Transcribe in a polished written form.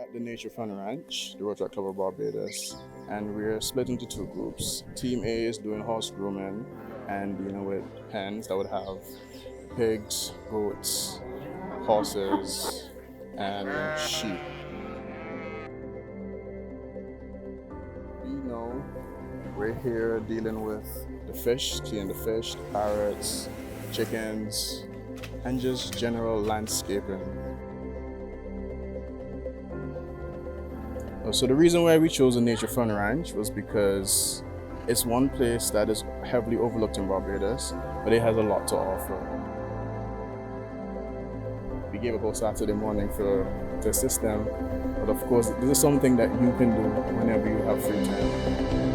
at the Nature Fun Ranch, the Rotary Club of Barbados, and we're split into two groups. Team A is doing horse grooming and dealing with pens that would have pigs, goats, horses, and sheep. We're here dealing with the fish, cleaning the fish, the parrots, chickens, and just general landscaping. So the reason why we chose the Nature Fun Ranch was because it's one place that is heavily overlooked in Barbados, but it has a lot to offer. We gave up our Saturday morning to assist them, but of course, this is something that you can do whenever you have free time.